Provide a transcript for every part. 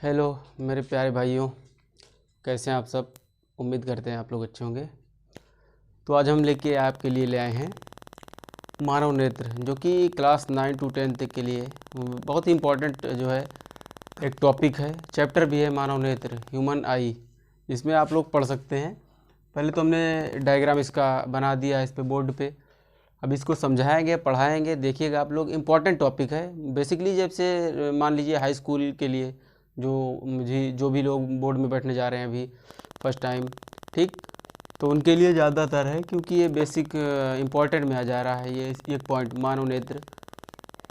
Hello मेरे प्यारे भाइयों, कैसे हैं आप सब। उम्मीद करते हैं आप लोग अच्छे होंगे। तो आज हम लेके आपके लिए ले आए हैं मानव नेत्र, जो कि क्लास 9 to 10 तक के लिए बहुत ही इम्पोर्टेंट जो है एक टॉपिक है, चैप्टर भी है मानव नेत्र ह्यूमन आई। इसमें आप लोग पढ़ सकते हैं। पहले तो हमने डायग्राम इसका बना दिया है इस पे बोर्ड पे। अब इसको समझाएंगे, पढ़ाएंगे, देखिएगा आप लोग। इम्पॉर्टेंट टॉपिक है बेसिकली। जब से मान लीजिए हाई स्कूल के लिए जो भी लोग बोर्ड में बैठने जा रहे हैं अभी फर्स्ट टाइम, ठीक, तो उनके लिए ज़्यादातर है, क्योंकि ये बेसिक इम्पॉर्टेंट में आ जा रहा है ये एक पॉइंट मानव नेत्र।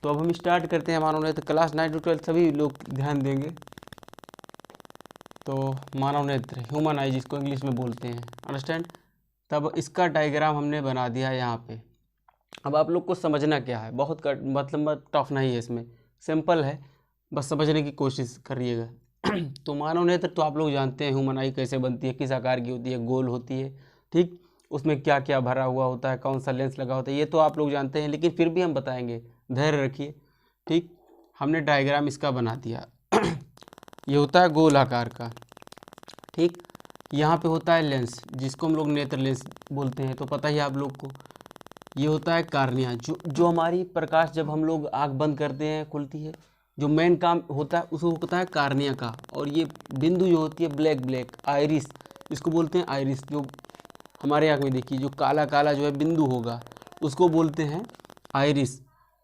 तो अब हम स्टार्ट करते हैं मानव नेत्र। क्लास 9 to 12 सभी लोग ध्यान देंगे। तो मानव नेत्र ह्यूमन आई जिसको इंग्लिश में बोलते हैं, अंडरस्टैंड। तब इसका डायग्राम हमने बना दिया है यहाँ पे। अब आप लोग को समझना क्या है, बहुत मतलब टफ नहीं है, इसमें सिंपल है, बस समझने की कोशिश करिएगा। तो मानव नेत्र तो आप लोग जानते हैं ह्यूमन आई कैसे बनती है, किस आकार की होती है, गोल होती है, ठीक। उसमें क्या क्या भरा हुआ होता है, कौन सा लेंस लगा होता है, ये तो आप लोग जानते हैं, लेकिन फिर भी हम बताएंगे, धैर्य रखिए, ठीक। हमने डायग्राम इसका बना दिया। ये होता है गोल आकार का, ठीक। यहाँ पे होता है लेंस जिसको हम लोग नेत्र लेंस बोलते हैं, तो पता ही आप लोग को। ये होता है कार्निया, जो हमारी प्रकाश जब हम लोग आँख बंद करते हैं खुलती है, जो मेन काम होता है उसको होता है कार्निया का। और ये बिंदु जो होती है ब्लैक आइरिस, इसको बोलते हैं आइरिस। जो हमारे आँख में देखिए जो काला काला जो है बिंदु होगा उसको बोलते हैं आइरिस।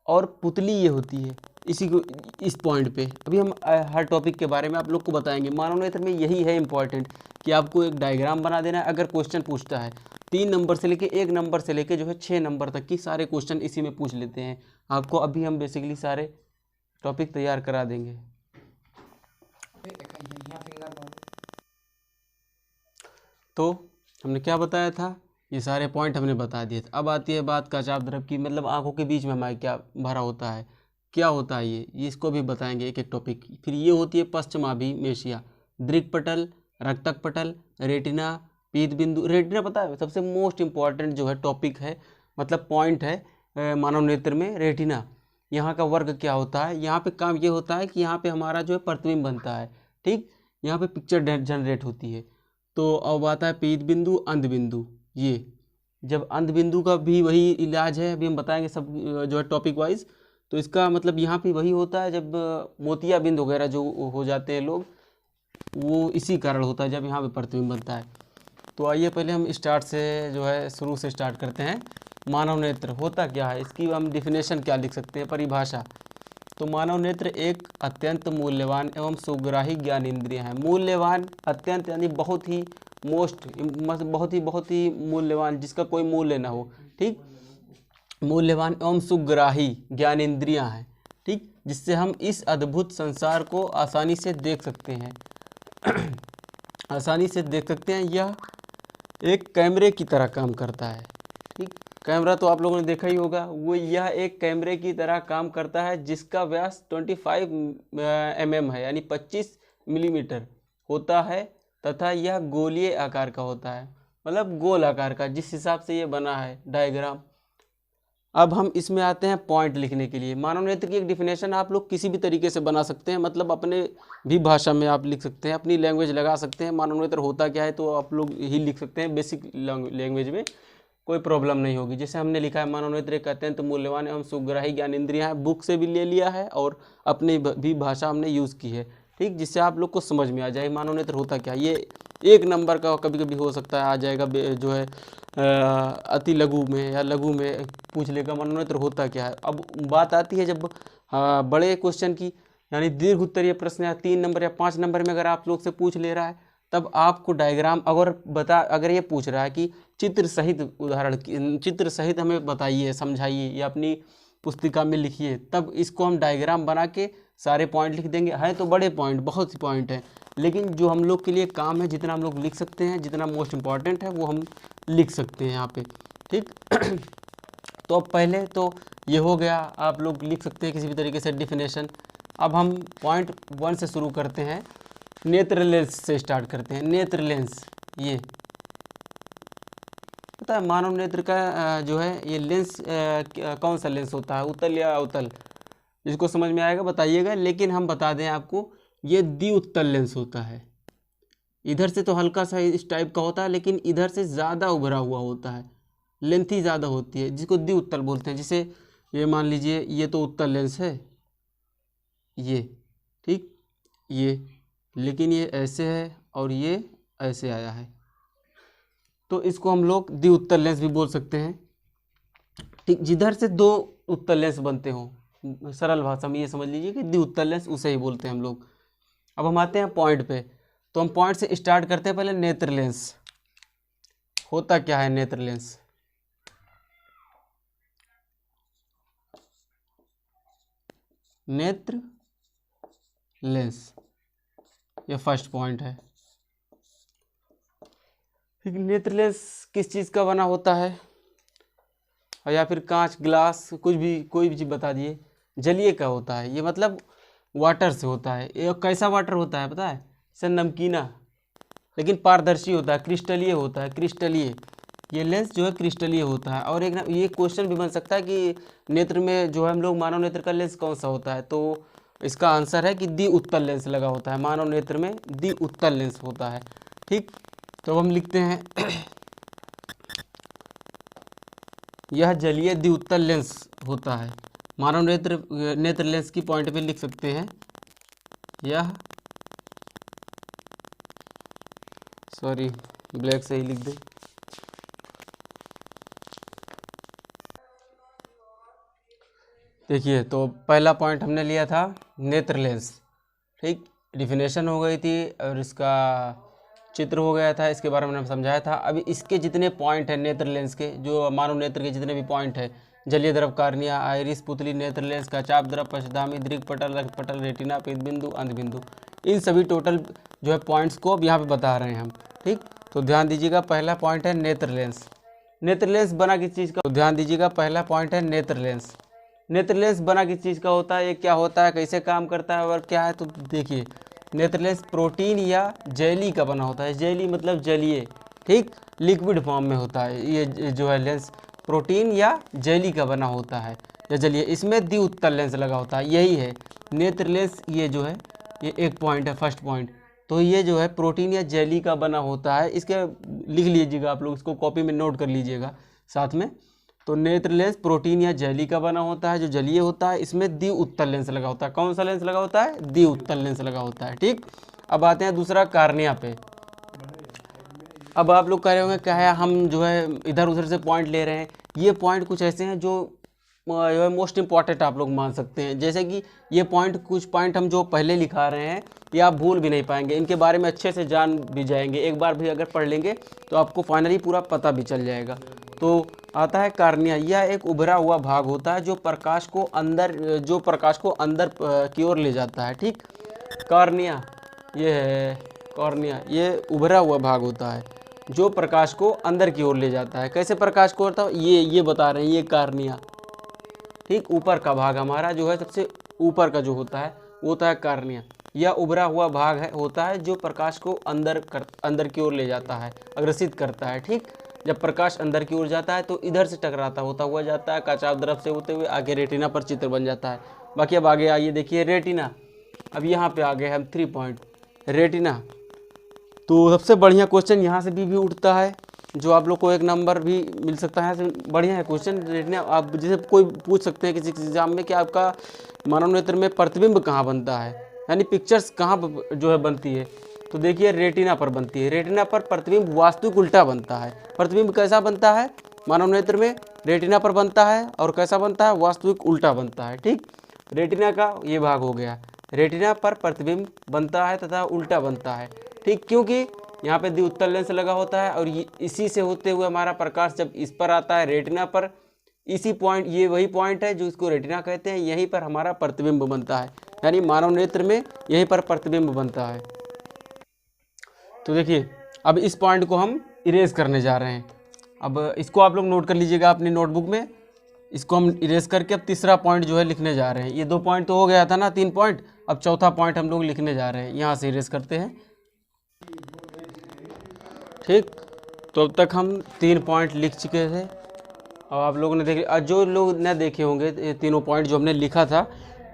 और पुतली ये होती है इसी को, इस पॉइंट पे अभी हम हर टॉपिक के बारे में आप लोग को बताएंगे। मानव नेत्र में यही है इम्पॉर्टेंट कि आपको एक डायग्राम बना देना है। अगर क्वेश्चन पूछता है 3 नंबर से लेके 1 नंबर से लेके जो है 6 नंबर तक की सारे क्वेश्चन इसी में पूछ लेते हैं आपको। अभी हम बेसिकली सारे टॉपिक तैयार करा देंगे। तो हमने क्या बताया था, ये सारे पॉइंट हमने बता दिए थे। अब आती है बात काचाप द्रव की, मतलब आंखों के बीच में हमारे क्या भरा होता है, क्या होता है ये इसको भी बताएंगे एक एक टॉपिक। फिर ये होती है पश्चिमाभिमेशिया, दृक्पटल, रक्तक पटल, रेटिना, पीत बिंदु। रेटिना पता है सबसे मोस्ट इम्पॉर्टेंट जो है टॉपिक है, मतलब पॉइंट है मानव नेत्र में, रेटिना। यहाँ का वर्क क्या होता है, यहाँ पे काम ये होता है कि यहाँ पे हमारा जो है प्रतिबिंब बनता है, ठीक। यहाँ पे पिक्चर जनरेट होती है। तो अब आता है पीत बिंदु, अंध बिंदु। ये जब अंध बिंदु का भी वही इलाज है, अभी हम बताएंगे सब जो है टॉपिक वाइज। तो इसका मतलब यहाँ पे वही होता है, जब मोतिया बिंद वगैरह जो हो जाते हैं लोग, वो इसी कारण होता है जब यहाँ पे प्रतिबिंब बनता है। तो आइए पहले हम स्टार्ट से जो है शुरू से स्टार्ट करते हैं। मानव नेत्र होता क्या है, इसकी हम डिफिनेशन क्या लिख सकते हैं, परिभाषा। तो मानव नेत्र एक अत्यंत मूल्यवान एवं सुग्राही ज्ञान इंद्रिय है। मूल्यवान, अत्यंत यानी बहुत ही, मोस्ट, बहुत ही मूल्यवान, जिसका कोई मूल्य ना हो, ठीक। मूल्यवान एवं सुग्राही ज्ञान इंद्रियां हैं, ठीक, जिससे हम इस अद्भुत संसार को आसानी से देख सकते हैं। आसानी से देख सकते हैं। यह एक कैमरे की तरह काम करता है, ठीक। कैमरा तो आप लोगों ने देखा ही होगा, वो यह एक कैमरे की तरह काम करता है, जिसका व्यास 25 mm है, यानी 25 मिलीमीटर होता है, तथा यह गोलीय आकार का होता है, मतलब गोल आकार का, जिस हिसाब से ये बना है डायग्राम। अब हम इसमें आते हैं पॉइंट लिखने के लिए। मानव नेत्र की एक डिफिनेशन आप लोग किसी भी तरीके से बना सकते हैं, मतलब अपने भी भाषा में आप लिख सकते हैं, अपनी लैंग्वेज लगा सकते हैं। मानव नेत्र होता क्या है तो आप लोग ही लिख सकते हैं, बेसिक लैंग्वेज में कोई प्रॉब्लम नहीं होगी। जैसे हमने लिखा है मानव नेत्र एक अत्यंत मूल्यवान एवं सुग्राही ज्ञान इंद्रियां है, बुक से भी ले लिया है और अपनी भी भाषा हमने यूज़ की है, ठीक, जिससे आप लोग को समझ में आ जाए मानव नेत्र होता क्या। ये 1 नंबर का कभी कभी हो सकता है आ जाएगा, जो है अति लघु में या लघु में पूछ लेगा मानव नेत्र होता क्या है। अब बात आती है जब बड़े क्वेश्चन की, यानी दीर्घ उत्तरीय प्रश्न या 3 नंबर या 5 नंबर में अगर आप लोग से पूछ ले रहा है, तब आपको डायग्राम अगर ये पूछ रहा है कि चित्र सहित उदाहरण, चित्र सहित हमें बताइए, समझाइए या अपनी पुस्तिका में लिखिए, तब इसको हम डायग्राम बना के सारे पॉइंट लिख देंगे। है तो बड़े पॉइंट, बहुत सी पॉइंट हैं, लेकिन जो हम लोग के लिए काम है, जितना हम लोग लिख सकते हैं, जितना मोस्ट इम्पॉर्टेंट है वो हम लिख सकते हैं यहाँ पे, ठीक। तो अब पहले तो ये हो गया, आप लोग लिख सकते हैं किसी भी तरीके से डिफिनेशन। अब हम पॉइंट 1 से शुरू करते हैं, नेत्र लेंस से स्टार्ट करते हैं। नेत्र लेंस, ये पता है मानव नेत्र का जो है ये लेंस कौन सा लेंस होता है, उत्तल या अवतल, जिसको समझ में आएगा बताइएगा। लेकिन हम बता दें आपको, ये द्विउत्तल लेंस होता है। इधर से तो हल्का सा इस टाइप का होता है, लेकिन इधर से ज़्यादा उभरा हुआ होता है, लेंथ ही ज़्यादा होती है, जिसको द्विउत्तल बोलते हैं। जैसे ये मान लीजिए ये तो उत्तल लेंस है ये, ठीक, ये, लेकिन ये ऐसे है और ये ऐसे आया है, तो इसको हम लोग द्विउत्तल लेंस भी बोल सकते हैं, ठीक। जिधर से दो उत्तल लेंस बनते हो, सरल भाषा में ये समझ लीजिए कि द्विउत्तल लेंस उसे ही बोलते हैं हम लोग। अब हम आते हैं पॉइंट पे, तो हम पॉइंट से स्टार्ट करते हैं। पहले नेत्र लेंस होता क्या है? नेत्र लेंस, नेत्र लेंस, ये फर्स्ट पॉइंट है, ठीक। नेत्र लेंस किस चीज़ का बना होता है, और या फिर कांच, ग्लास, कुछ भी, कोई भी चीज़ बता दिए, जलीय का होता है। ये मतलब वाटर से होता है। ये कैसा वाटर होता है पता है? सर नमकीना, लेकिन पारदर्शी होता है, क्रिस्टलीय होता है, क्रिस्टलीय। ये लेंस जो है क्रिस्टलीय होता है। और एक ना ये क्वेश्चन भी बन सकता है कि नेत्र में जो है हम लोग मानव नेत्र का लेंस कौन सा होता है, तो इसका आंसर है कि द्विउत्तल लेंस लगा होता है। मानव नेत्र में द्विउत्तल लेंस होता है, ठीक। तो हम लिखते हैं यह जलीय द्विउत्तल लेंस होता है। मानव नेत्र लेंस की पॉइंट पे लिख सकते हैं यह, सॉरी ब्लैक से ही लिख दे, देखिए। तो पहला पॉइंट हमने लिया था नेत्र लेंस, ठीक, डिफिनेशन हो गई थी और इसका चित्र हो गया था, इसके बारे में हमने समझाया था। अभी इसके जितने पॉइंट हैं नेत्र लेंस के, जो मानव नेत्र के जितने भी पॉइंट है, जलीय द्रव, कार्निया, आइरिस, पुतली, नेत्र लेंस का चाप द्रव, पश्चधामी, दृक् पटल, रक्त पटल, रेटिना, पीत बिंदु, अंध बिंदु, इन सभी टोटल जो है पॉइंट्स को अब यहाँ पे बता रहे हैं हम, ठीक। तो ध्यान दीजिएगा, पहला पॉइंट है नेत्र लेंस। नेत्र लेंस बना किस चीज़ का? तो ध्यान दीजिएगा, पहला पॉइंट है नेत्र लेंस। नेत्र लेंस बना किस चीज़ का होता है, ये क्या होता है, कैसे काम करता है और क्या है? तो देखिए, नेत्र लेंस प्रोटीन या जेली का बना होता है। जेली मतलब जलीय, ठीक, लिक्विड फॉर्म में होता है। ये जो है लेंस प्रोटीन या जेली का बना होता है या जलीय। इसमें द्विउत्तल लेंस लगा होता है, यही है नेत्र लेंस। ये जो है ये एक पॉइंट है, फर्स्ट पॉइंट। तो ये जो है प्रोटीन या जेली का बना होता है। इसके लिख लीजिएगा आप लोग, इसको कॉपी में नोट कर लीजिएगा साथ में। तो नेत्र लेंस प्रोटीन या जेली का बना होता है, जो जलीय होता है। इसमें द्विउत्तल लेंस लगा होता है। कौन सा लेंस लगा होता है? द्विउत्तल लेंस लगा होता है, ठीक। अब आते हैं दूसरा, कार्निया पे। अब आप लोग कह रहे होंगे क्या है, हम जो है इधर उधर से पॉइंट ले रहे हैं। ये पॉइंट कुछ ऐसे हैं जो मोस्ट इंपॉर्टेंट आप लोग मान सकते हैं। जैसे कि ये पॉइंट, कुछ पॉइंट हम जो पहले लिखा रहे हैं, ये आप भूल भी नहीं पाएंगे, इनके बारे में अच्छे से जान भी जाएंगे। एक बार भी अगर पढ़ लेंगे तो आपको फाइनली पूरा पता भी चल जाएगा। तो आता है कार्निया। यह एक उभरा हुआ भाग होता है जो प्रकाश को अंदर की ओर ले जाता है, ठीक। कार्निया ये है, कॉर्निया ये उभरा हुआ भाग होता है जो प्रकाश को अंदर की ओर ले जाता है। कैसे प्रकाश को होता है ये बता रहे हैं, ये कार्निया, ठीक। ऊपर का भाग हमारा जो है, सबसे ऊपर का जो होता है वो होता है कार्निया। यह उभरा हुआ भाग होता है जो प्रकाश को अंदर की ओर ले जाता है, अग्रसित करता है, ठीक। जब प्रकाश अंदर की ओर जाता है तो इधर से टकराता होता हुआ जाता है, काचाप द्रव से होते हुए आगे रेटिना पर चित्र बन जाता है। बाकी अब आगे आइए, देखिए रेटिना। अब यहाँ पे आ गए हम 3 पॉइंट, रेटिना। तो सबसे बढ़िया क्वेश्चन यहाँ से भी उठता है, जो आप लोग को 1 नंबर भी मिल सकता है। बढ़िया है क्वेश्चन रेटिना। आप जैसे कोई पूछ सकते हैं किसी एग्जाम में कि आपका मानव नेत्र में प्रतिबिंब कहाँ बनता है, यानी पिक्चर्स कहाँ जो है बनती है। तो देखिए रेटिना पर बनती है। रेटिना पर प्रतिबिंब वास्तविक उल्टा बनता है। प्रतिबिंब कैसा बनता है मानव नेत्र में? रेटिना पर बनता है। और कैसा बनता है? वास्तविक उल्टा बनता है, ठीक। रेटिना का ये भाग हो गया, रेटिना पर प्रतिबिंब बनता है तथा उल्टा बनता है, ठीक। क्योंकि यहाँ पे द्विउत्तल लेंस लगा होता है और इसी से होते हुए हमारा प्रकाश जब इस पर आता है रेटिना पर, इसी पॉइंट, ये वही पॉइंट है जो इसको रेटिना कहते हैं, यहीं पर हमारा प्रतिबिंब बनता है। यानी मानव नेत्र में यहीं पर प्रतिबिंब बनता है। तो देखिए अब इस पॉइंट को हम इरेज करने जा रहे हैं। अब इसको आप लोग नोट कर लीजिएगा अपनी नोटबुक में। इसको हम इरेज करके अब तीसरा पॉइंट जो है लिखने जा रहे हैं। ये 2 पॉइंट तो हो गया था ना, 3 पॉइंट। अब चौथा पॉइंट हम लोग लिखने जा रहे हैं। यहाँ से इरेज करते हैं, ठीक। तो अब तक हम 3 पॉइंट लिख चुके थे और आप लोगों ने देखे। जो लोग न देखे होंगे ये तीनों पॉइंट जो हमने लिखा था,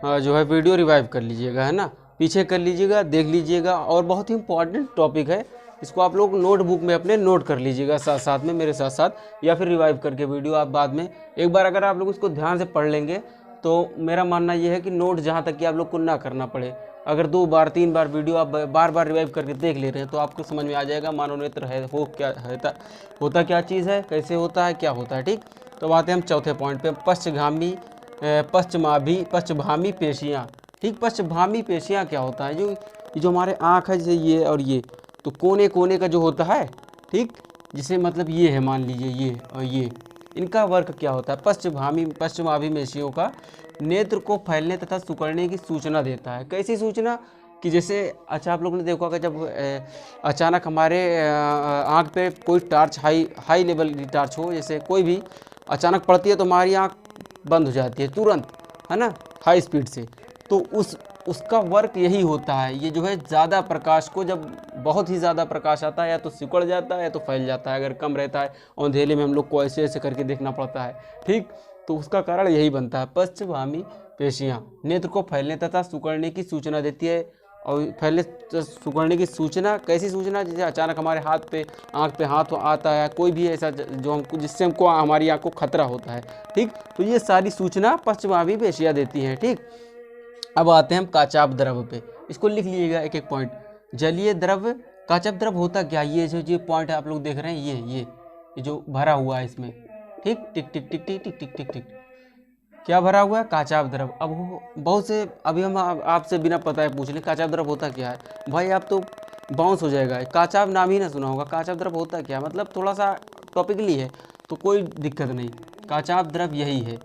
जो है वीडियो रिवाइव कर लीजिएगा, है ना। पीछे कर लीजिएगा, देख लीजिएगा। और बहुत ही इंपॉर्टेंट टॉपिक है, इसको आप लोग नोटबुक में अपने नोट कर लीजिएगा साथ साथ में, मेरे साथ साथ, या फिर रिवाइव करके वीडियो आप बाद में एक बार अगर आप लोग इसको ध्यान से पढ़ लेंगे तो मेरा मानना ये है कि नोट जहाँ तक कि आप लोग को ना करना पड़े। अगर 2 बार 3 बार वीडियो आप बार बार रिवाइव करके देख ले रहे हैं तो आपको समझ में आ जाएगा मानव नेत्र है हो क्या है, होता क्या चीज़ है, कैसे होता है, क्या होता है। ठीक, तो आते हैं हम चौथे पॉइंट पे, पश्चभामी पेशियाँ। ठीक, पश्चभामी पेशियाँ क्या होता है, जो हमारे आँख है, जैसे ये और ये, तो कोने कोने का जो होता है, ठीक, जिसे मतलब ये है, मान लीजिए ये और ये, इनका वर्क क्या होता है, पश्चभामी पेशियों का नेत्र को फैलने तथा सिकुड़ने की सूचना देता है। कैसी सूचना कि जैसे, अच्छा आप लोगों ने देखा होगा जब अचानक हमारे आँख पे कोई टार्च हाई लेवल की टार्च हो, जैसे कोई भी अचानक पड़ती है तो हमारी आँख बंद हो जाती है तुरंत, है ना, हाई स्पीड से। तो उसका वर्क यही होता है, ये जो है ज़्यादा प्रकाश को, जब बहुत ही ज़्यादा प्रकाश आता है या तो सिकुड़ जाता है या तो फैल जाता है। अगर कम रहता है अंधेरे में हम लोग को ऐसे ऐसे करके देखना पड़ता है। ठीक, तो उसका कारण यही बनता है। पश्चभामी पेशियाँ नेत्र को फैलने तथा सिकुड़ने की सूचना देती है। और फैलने सिकुड़ने की सूचना, कैसी सूचना, जैसे अचानक हमारे हाथ पे, आँख पे हाथ आता है, कोई भी ऐसा जो हमको, जिससे हमको हमारी आँख को खतरा होता है। ठीक, तो ये सारी सूचना पश्चभामी पेशियाँ देती हैं। ठीक, अब आते हैं हम काचाभ द्रव पे, इसको लिख लीजिएगा एक एक पॉइंट। जलीय द्रव, काचाभ द्रव होता क्या, ये जो पॉइंट आप लोग देख रहे हैं, ये जो भरा हुआ है इसमें, ठीक, टिक टिक टिक टिक टिक टिक टिक टिक, क्या भरा हुआ है, काचाभ द्रव। अब बहुत से अभी हम आपसे बिना पता है पूछ लें काचाभ द्रव होता क्या है, भाई आप तो बाउंस हो जाएगा। काचाभ नाम ही ना सुना होगा, काचाभ द्रव होता क्या, मतलब थोड़ा सा टॉपिकली है तो कोई दिक्कत नहीं। काचाभ द्रव यही है,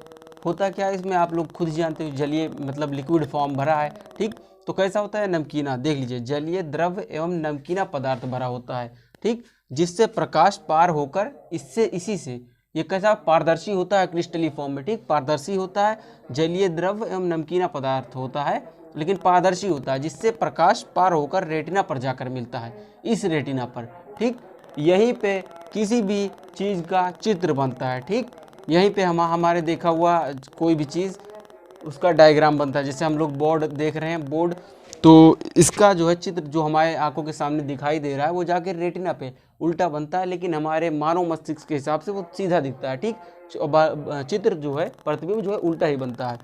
होता क्या है इसमें आप लोग खुद ही जानते हो, जलीय मतलब लिक्विड फॉर्म भरा है। ठीक, तो कैसा होता है, नमकीना, देख लीजिए, जलीय द्रव एवं नमकीना पदार्थ भरा होता है। ठीक, जिससे प्रकाश पार होकर इसी से ये कैसा पारदर्शी होता है, क्रिस्टली फॉर्म में। ठीक, पारदर्शी होता है, जलीय द्रव एवं नमकीना पदार्थ होता है, लेकिन पारदर्शी होता है, जिससे प्रकाश पार होकर रेटिना पर जाकर मिलता है, इस रेटिना पर। ठीक, यहीं पे किसी भी चीज़ का चित्र बनता है। ठीक, यहीं पे हमारे देखा हुआ कोई भी चीज़, उसका डायग्राम बनता है। जैसे हम लोग बोर्ड देख रहे हैं, बोर्ड, तो इसका जो है चित्र जो हमारे आंखों के सामने दिखाई दे रहा है, वो जाके रेटिना पे उल्टा बनता है, लेकिन हमारे मानव मस्तिष्क के हिसाब से वो सीधा दिखता है। ठीक, चित्र जो है, प्रतिबिंब जो है उल्टा ही बनता है।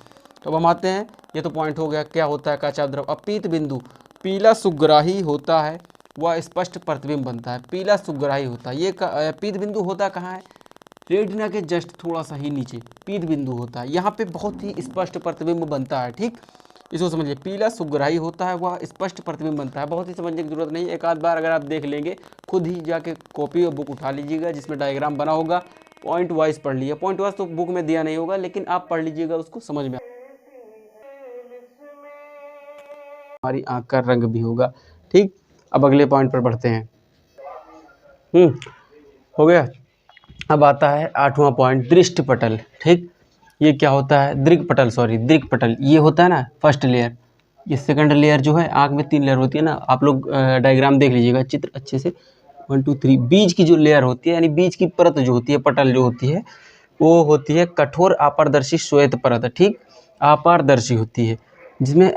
तो अब हम आते हैं, ये तो पॉइंट हो गया क्या होता है काचाभ द्रव। अब पीत बिंदु, पीला सुग्राही होता है, वह स्पष्ट प्रतिबिंब बनता है, पीला सुग्राही होता है। ये पीत बिंदु होता कहाँ है, रेटिना के जस्ट थोड़ा सा ही नीचे पीत बिंदु होता है, यहाँ पे बहुत ही स्पष्ट प्रतिबिंब बनता है। ठीक, इसको समझिए, पीला सुग्राही होता है, वह स्पष्ट प्रतिबिंब बनता है। बहुत ही समझने की जरूरत नहीं, एक आध बार अगर आप देख लेंगे, खुद ही जाके कॉपी और बुक उठा लीजिएगा जिसमें डायग्राम बना होगा, पॉइंट वाइज पढ़ लीजिए। पॉइंट वाइज तो बुक में दिया नहीं होगा, लेकिन आप पढ़ लीजिएगा, उसको समझ में हमारी आँख का रंग भी होगा। ठीक, अब अगले पॉइंट पर बढ़ते हैं। हो गया। अब आता है 8वां पॉइंट, दृष्टिपटल। ठीक, ये क्या होता है, दृक्पटल, ये होता है ना फर्स्ट लेयर। ये सेकंड लेयर जो है, आँख में 3 लेयर होती है ना, आप लोग डायग्राम देख लीजिएगा चित्र अच्छे से, 1 2 3। बीच की जो लेयर होती है, यानी बीच की परत जो होती है, पटल जो होती है, वो होती है कठोर अपारदर्शी श्वेत परत। ठीक, अपारदर्शी होती है, जिसमें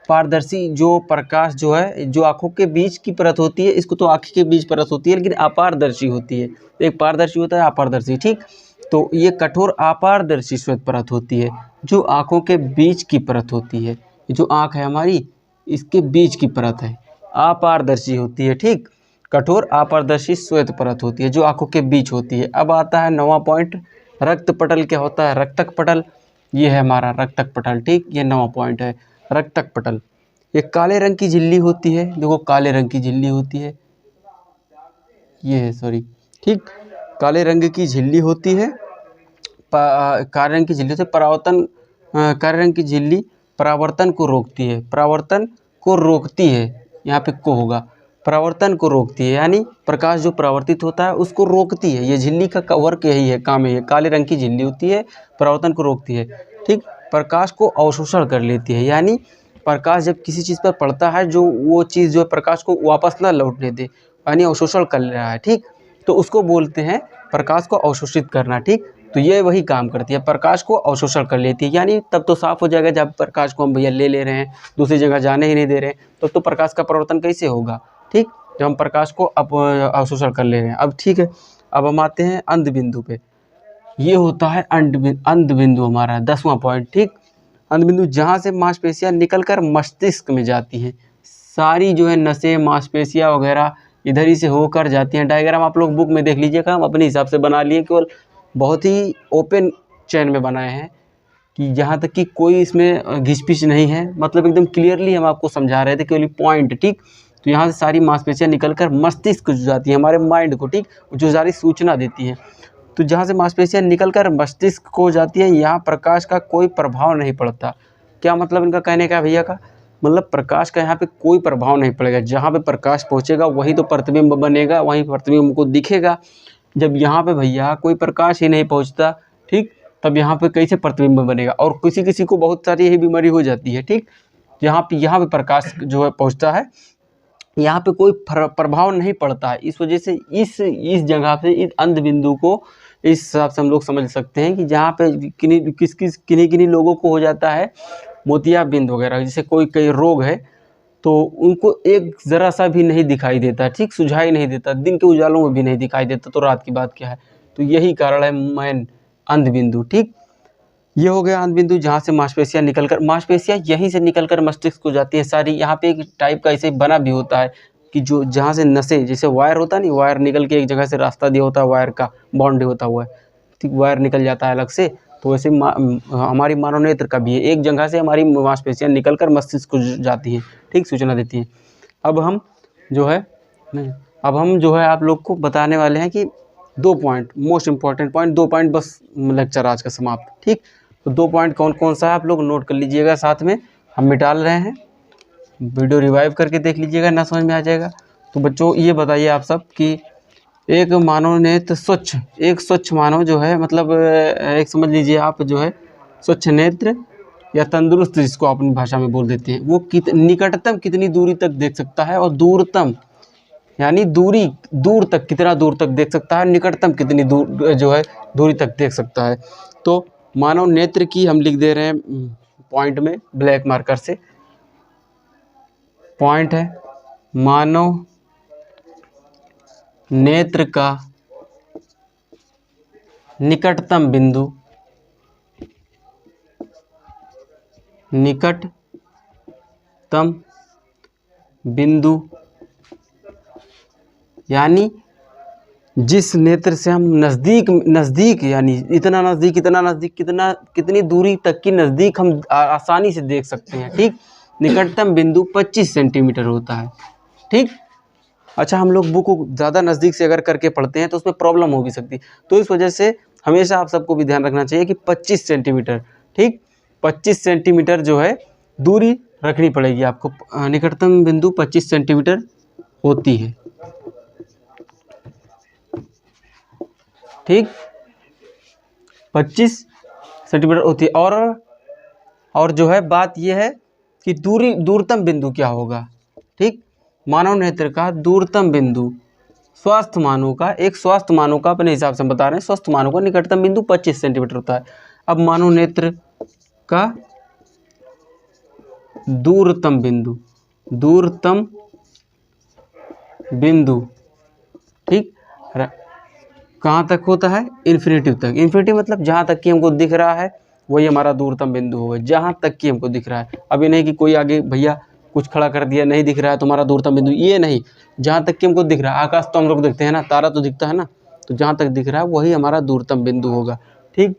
पारदर्शी जो प्रकाश जो है, जो आँखों के बीच की परत होती है, इसको तो आँख के बीच परत होती है, लेकिन अपारदर्शी होती है। एक पारदर्शी होता है, अपारदर्शी। ठीक, तो ये कठोर अपारदर्शी श्वेत परत होती है, जो आँखों के बीच की परत होती है। जो आँख है हमारी, इसके बीच की परत है, अपारदर्शी होती है। ठीक, कठोर अपारदर्शी श्वेत परत होती है, जो आँखों के बीच होती है। अब आता है 9वां पॉइंट, रक्तपटल क्या होता है, रक्तक पटल, ये है हमारा रक्तक पटल। ठीक, ये 9वां पॉइंट है, रक्तक पटल। ये काले रंग की झिल्ली होती है, देखो काले रंग की झिल्ली होती है, ये है, सॉरी। ठीक, काले रंग की झिल्ली होती है, काले रंग की झिल्ली से काले रंग की झिल्ली परावर्तन को रोकती है, परावर्तन को रोकती है, यहाँ पे को होगा, परावर्तन को रोकती है, यानी प्रकाश जो परावर्तित होता है उसको रोकती है। ये झिल्ली का वर्क यही है, काम यही है। काले रंग की झिल्ली होती है, परावर्तन को रोकती है। ठीक, प्रकाश को अवशोषण कर लेती है, यानी प्रकाश जब किसी चीज़ पर पड़ता है, जो वो चीज़ जो है प्रकाश को वापस ना लौटने दे, यानी अवशोषण कर रहा है। ठीक, तो उसको बोलते हैं प्रकाश को अवशोषित करना। ठीक, तो ये वही काम करती है, प्रकाश को अवशोषण कर लेती है। यानी तब तो साफ हो जाएगा, जब प्रकाश को हम भैया ले रहे हैं, दूसरी जगह जाने ही नहीं दे रहे हैं, तो प्रकाश का परिवर्तन कैसे होगा, ठीक, जब हम प्रकाश को अवशोषण कर ले रहे हैं। अब ठीक है, अब हम आते हैं अंध बिंदु पे। ये होता है अंध बिंदु हमारा 10वां पॉइंट, ठीक। अंध बिंदु जहाँ से मांसपेशियाँ निकलकर मस्तिष्क में जाती हैं, सारी जो है नसें मांसपेशियाँ वगैरह इधर ही से होकर जाती हैं। डायग्राम आप लोग बुक में देख लीजिएगा, हम अपने हिसाब से बना लिए, केवल बहुत ही ओपन चैन में बनाए हैं कि जहाँ तक कि कोई इसमें घिसपिच नहीं है, मतलब एकदम क्लियरली हम आपको समझा रहे थे, केवल पॉइंट, ठीक। तो यहाँ से सारी मांसपेशियाँ निकलकर मस्तिष्क को जाती है, हमारे माइंड को, ठीक, जो सारी सूचना देती हैं। तो जहाँ से मांसपेशियाँ निकलकर मस्तिष्क को जाती हैं, यहाँ प्रकाश का कोई प्रभाव नहीं पड़ता। क्या मतलब इनका कहने का भैया का मतलब, प्रकाश का यहाँ पे कोई प्रभाव नहीं पड़ेगा। जहाँ पे प्रकाश पहुँचेगा वही तो प्रतिबिंब बनेगा, वहीं प्रतिबिंब को दिखेगा। जब यहाँ पे भैया कोई प्रकाश ही नहीं पहुँचता, ठीक, तब यहाँ पे कैसे प्रतिबिंब बनेगा। और किसी किसी को बहुत सारी यही बीमारी हो जाती है, ठीक। यहाँ पे प्रकाश जो है पहुँचता है, यहाँ पे कोई प्रभाव नहीं पड़ता है। इस वजह से इस जगह पे इस अंध बिंदु को इस हिसाब से हम लोग समझ सकते हैं कि जहाँ पे किन्हीं लोगों को हो जाता है मोतियाबिंद वगैरह, जैसे कई रोग है, तो उनको एक ज़रा सा भी नहीं दिखाई देता, ठीक, सुझाई नहीं देता, दिन के उजालों में भी नहीं दिखाई देता, तो रात की बात क्या है। तो यही कारण है मैन अंध बिंदु, ठीक। ये हो गया अंध बिंदु जहाँ से मांसपेशियाँ यहीं से निकलकर मस्तिष्क को जाती है सारी। यहाँ पे एक टाइप का ऐसे बना भी होता है कि जो जहाँ से नसें, जैसे वायर होता है नहीं, वायर निकल के एक जगह से रास्ता दिया होता है, वायर का बॉन्ड होता हुआ है, ठीक, वायर निकल जाता है अलग से। तो वैसे हमारी मानव नेत्र का भी है, एक जगह से हमारी मांसपेशियाँ निकलकर मस्तिष्क को जाती हैं, ठीक, सूचना देती हैं। अब हम जो है आप लोग को बताने वाले हैं कि 2 point, most important point, 2 point बस लेक्चर आज का समाप्त, ठीक। तो 2 पॉइंट कौन कौन सा है आप लोग नोट कर लीजिएगा, साथ में हम मिटा रहे हैं, वीडियो रिवाइव करके देख लीजिएगा, ना समझ में आ जाएगा। तो बच्चों ये बताइए आप सब कि एक मानव नेत्र एक स्वच्छ मानव जो है, मतलब एक समझ लीजिए आप जो है स्वच्छ नेत्र या तंदुरुस्त, जिसको अपनी भाषा में बोल देते हैं, वो निकटतम कितनी दूरी तक देख सकता है, और दूरतम यानी दूर तक कितना दूर तक देख सकता है, निकटतम कितनी दूर जो है दूरी तक देख सकता है। तो मानव नेत्र की हम लिख दे रहे हैं पॉइंट में ब्लैक मार्कर से। पॉइंट है मानव नेत्र का निकटतम बिंदु यानी जिस नेत्र से हम नज़दीक यानी इतना नज़दीक कितनी दूरी तक की नज़दीक हम आसानी से देख सकते हैं, ठीक। निकटतम बिंदु 25 सेंटीमीटर होता है, ठीक। अच्छा, हम लोग बुक को ज़्यादा नज़दीक से अगर करके पढ़ते हैं तो उसमें प्रॉब्लम हो भी सकती है, तो इस वजह से हमेशा आप सबको भी ध्यान रखना चाहिए कि 25 सेंटीमीटर, ठीक, 25 सेंटीमीटर जो है दूरी रखनी पड़ेगी आपको। निकटतम बिंदु 25 सेंटीमीटर होती है, ठीक, 25 सेंटीमीटर होती है। और जो है बात यह है कि दूरतम बिंदु क्या होगा, ठीक। मानव नेत्र का दूरतम बिंदु स्वस्थ मानव का अपने हिसाब से बता रहे हैं, स्वस्थ मानव का निकटतम बिंदु 25 सेंटीमीटर होता है। अब मानव नेत्र का दूरतम बिंदु, ठीक, कहाँ तक होता है, इन्फिनिटी तक। इन्फिनिटी मतलब जहाँ तक कि हमको दिख रहा है वही हमारा दूरतम बिंदु होगा, जहाँ तक कि हमको दिख रहा है। अब ये नहीं कि कोई आगे भैया कुछ खड़ा कर दिया, नहीं दिख रहा है तुम्हारा दूरतम बिंदु, ये नहीं, जहाँ तक कि हमको दिख रहा है। आकाश तो हम लोग देखते हैं ना, तारा तो दिखता है ना, तो जहाँ तक दिख रहा है वही हमारा दूरतम बिंदु होगा, ठीक।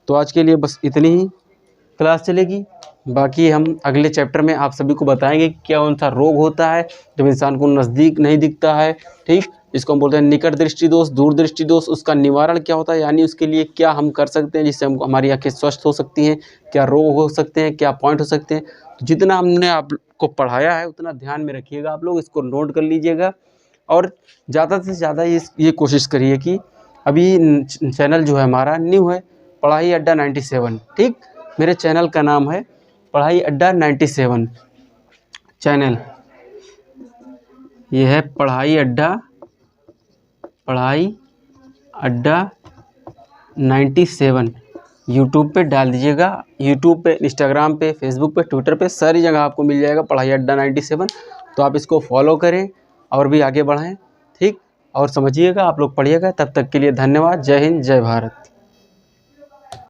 तो आज के लिए बस इतनी ही क्लास चलेगी, बाकी हम अगले चैप्टर में आप सभी को बताएंगे क्या कौन सा रोग होता है जब इंसान को नज़दीक नहीं दिखता है, ठीक, जिसको हम बोलते हैं निकट दृष्टि दोष, दूर दृष्टि दोष, उसका निवारण क्या होता है, यानी उसके लिए क्या हम कर सकते हैं जिससे हमको हमारी आंखें स्वस्थ हो सकती हैं, क्या रोग हो सकते हैं, क्या पॉइंट हो सकते हैं। तो जितना हमने आपको पढ़ाया है उतना ध्यान में रखिएगा, आप लोग इसको नोट कर लीजिएगा, और ज़्यादा से ज़्यादा ये कोशिश करिए कि अभी चैनल जो है हमारा न्यू है, पढ़ाई अड्डा 97, ठीक, मेरे चैनल का नाम है पढ़ाई अड्डा 97 चैनल। ये है पढ़ाई अड्डा 97 यूट्यूब पे डाल दीजिएगा। यूट्यूब पे, इंस्टाग्राम पे, फेसबुक पे, ट्विटर पे, सारी जगह आपको मिल जाएगा पढ़ाई अड्डा 97। तो आप इसको फॉलो करें और भी आगे बढ़ाएं, ठीक। और समझिएगा, आप लोग पढ़िएगा। तब तक के लिए धन्यवाद। जय हिंद, जय भारत।